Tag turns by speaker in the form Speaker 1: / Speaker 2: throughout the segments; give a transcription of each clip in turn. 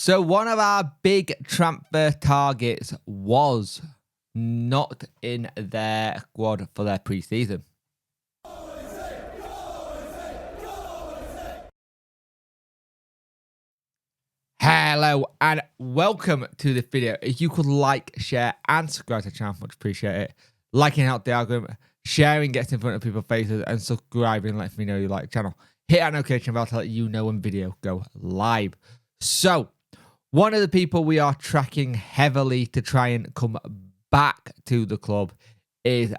Speaker 1: So one of our big transfer targets was not in their squad for their preseason. Hello and welcome to the video. If you could like, share and subscribe to the channel, much appreciate it. Liking out the algorithm, sharing gets in front of people's faces, and subscribing lets me know you like the channel. Hit that notification bell to let you know when videos go live. So one of the people we are tracking heavily to try and come back to the club is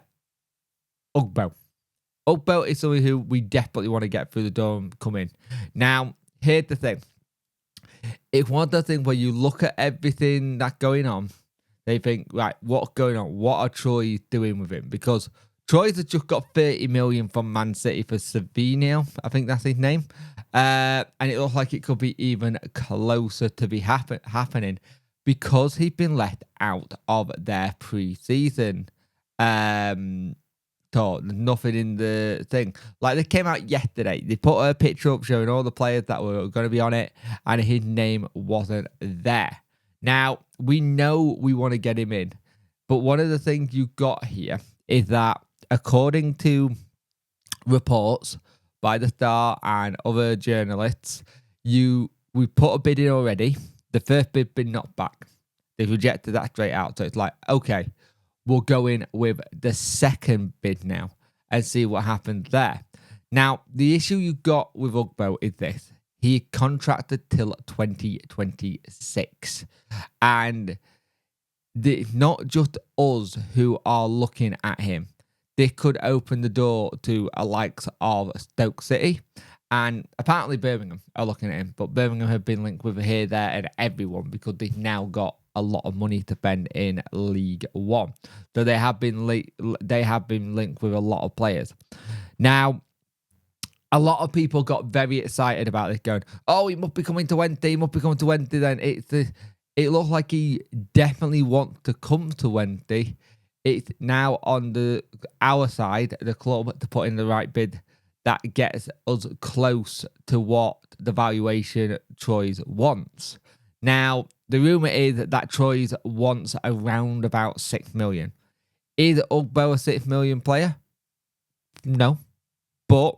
Speaker 1: Ugbo. Ugbo is somebody who we definitely want to get through the door and come in. Now, here's the thing. It's one of the things where you look at everything that's going on, they think, right, what's going on? What are Troy doing with him? Because Troy's has just got 30 million from Man City for Savinio, I think that's his name. And it looks like it could be even closer to be happening because he's been left out of their pre-season tour. There's nothing in the thing. Like, they came out yesterday. They put a picture up showing all the players that were going to be on it, and his name wasn't there. Now, we know we want to get him in, but one of the things you got here is that, according to reports by the Star and other journalists, we put a bid in already. The first bid been knocked back. They rejected that straight out. So it's like, okay, we'll go in with the second bid now and see what happens there. Now, the issue you got with Ugbo is this. He contracted till 2026. And it's not just us who are looking at him. This could open the door to a likes of Stoke City. And apparently Birmingham are looking at him. But Birmingham have been linked with here, there, and everyone because they've now got a lot of money to spend in League One. So they have been linked with a lot of players. Now, a lot of people got very excited about this, going, oh, he must be coming to Wednesday, he must be coming to Wednesday. Then it looks like he definitely wants to come to Wednesday. It's now on our side, the club, to put in the right bid that gets us close to what the valuation Troyes wants. Now, the rumour is that Troyes wants around about 6 million. Is Ugbo a 6 million player? No. But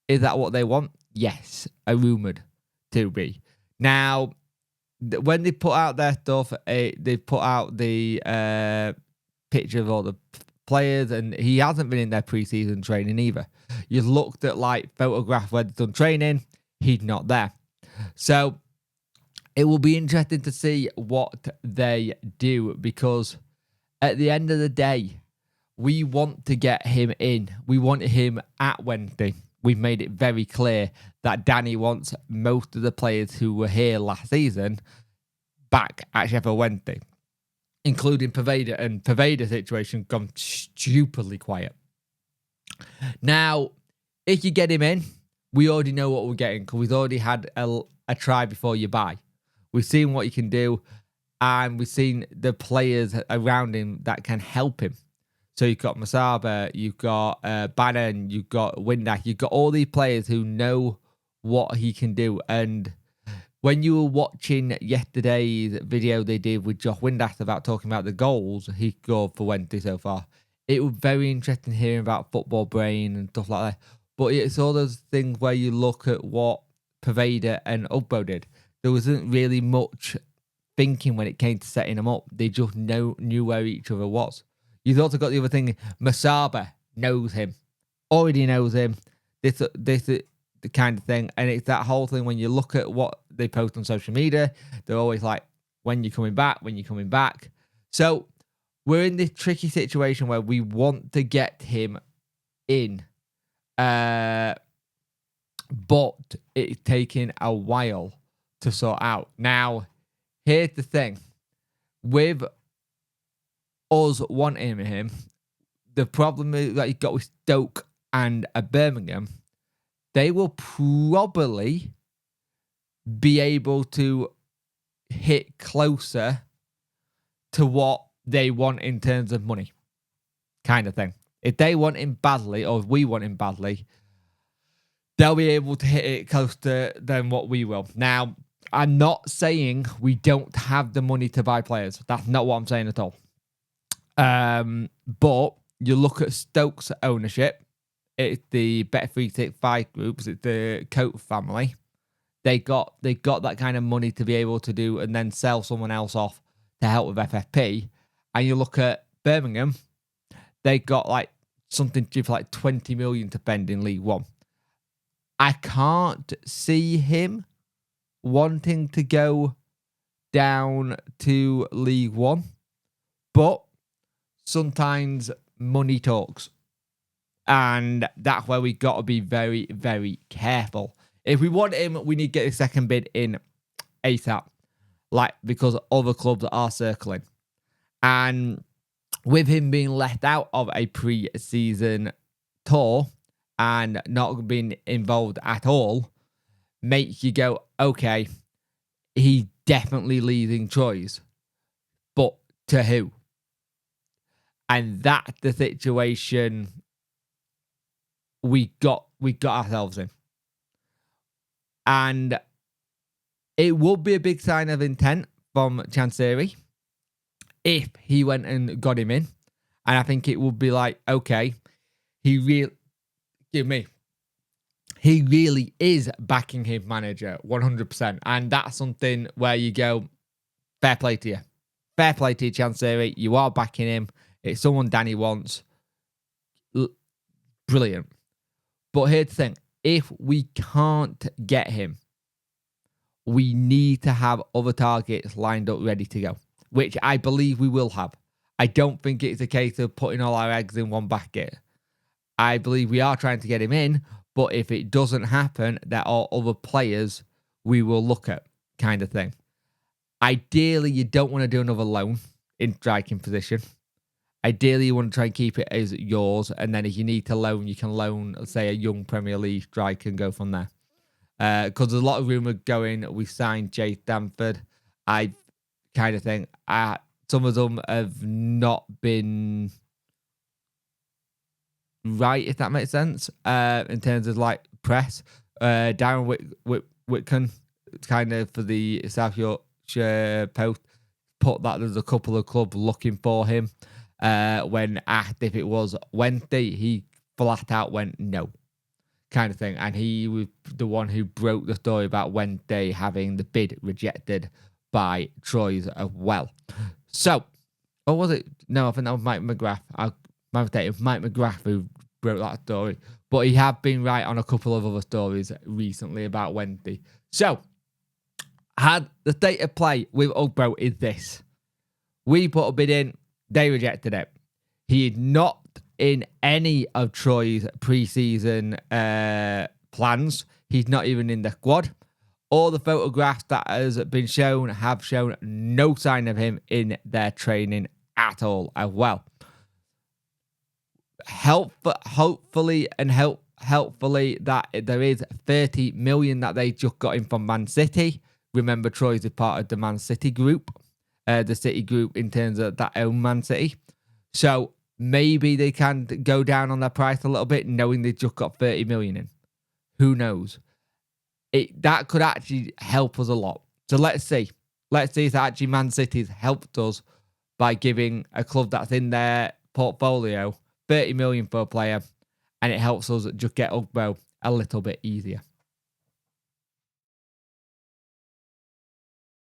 Speaker 1: is that what they want? Yes, rumoured to be. Now, when they put out their stuff, they put out the picture of all the players, and he hasn't been in their pre-season training either. You've looked at like photographs where they've done training, he's not there. So it will be interesting to see what they do, because at the end of the day, we want to get him in. We want him at Wednesday. We've made it very clear that Danny wants most of the players who were here last season back at Sheffield Wednesday, including Pervader, and Pervader's situation gone stupidly quiet. Now, if you get him in, we already know what we're getting because we've already had a try before you buy. We've seen what you can do, and we've seen the players around him that can help him. So you've got Masaba, you've got Bannon, you've got Windass, you've got all these players who know what he can do. And when you were watching yesterday's video they did with Josh Windass about talking about the goals he scored for Wednesday so far, it was very interesting hearing about football brain and stuff like that. But it's all those things where you look at what Pervader and Ugbo did. There wasn't really much thinking when it came to setting them up. They just knew where each other was. You've also got the other thing. Masaba knows him. Already knows him. This is the kind of thing. And it's that whole thing when you look at what they post on social media, they're always like, when you're coming back, when you're coming back. So we're in this tricky situation where we want to get him in. But it's taking a while to sort out. Now, here's the thing. With us wanting him, the problem is that you got with Stoke and Birmingham, they will probably be able to hit closer to what they want in terms of money, kind of thing. If they want him badly, or if we want him badly, they'll be able to hit it closer than what we will. Now, I'm not saying we don't have the money to buy players. That's not what I'm saying at all. But you look at Stokes' ownership. It's the Bet365 groups. It's the Coates family. They got that kind of money to be able to do and then sell someone else off to help with FFP. And you look at Birmingham. They got like something due for like 20 million to spend in League One. I can't see him wanting to go down to League One, but sometimes money talks, and that's where we got to be very, very careful. If we want him, we need to get a second bid in ASAP, like because other clubs are circling, and with him being left out of a pre-season tour and not being involved at all, makes you go, okay, he's definitely leading Troyes, but to who? And that's the situation we got ourselves in. And it would be a big sign of intent from Chansiri if he went and got him in. And I think it would be like, okay, he really is backing his manager 100%. And that's something where you go, fair play to you. Fair play to you, Chansiri. You are backing him. It's someone Danny wants. Brilliant. But here's the thing. If we can't get him, we need to have other targets lined up ready to go, which I believe we will have. I don't think it's a case of putting all our eggs in one basket. I believe we are trying to get him in, but if it doesn't happen, there are other players we will look at, kind of thing. Ideally, you don't want to do another loan in striking position. Ideally, you want to try and keep it as yours, and then if you need to loan, you can loan, say, a young Premier League striker and go from there. Because there's a lot of rumour going, we signed Jay Stanford. I kind of think some of them have not been right, if that makes sense, in terms of like press. Darren Whitcomb, kind of for the South Yorkshire Post, put that there's a couple of clubs looking for him. When asked if it was Wednesday, he flat out went no, kind of thing. And he was the one who broke the story about Wednesday having the bid rejected by Troyes as well. So, or was it? No, I think that was Mike McGrath. My mistake, it was Mike McGrath who broke that story. But he had been right on a couple of other stories recently about Wednesday. So, had the state of play with Ugbo is this. We put a bid in. They rejected it. He is not in any of Troy's pre-season plans. He's not even in the squad. All the photographs that has been shown have shown no sign of him in their training at all as well. Hopefully that there is 30 million that they just got in from Man City. Remember, Troyes is part of the Man City group. The City group in terms of that own Man City. So maybe they can go down on their price a little bit knowing they just got 30 million in. Who knows? That could actually help us a lot. So let's see. Let's see if actually Man City's helped us by giving a club that's in their portfolio 30 million for a player, and it helps us just get Ugbo a little bit easier.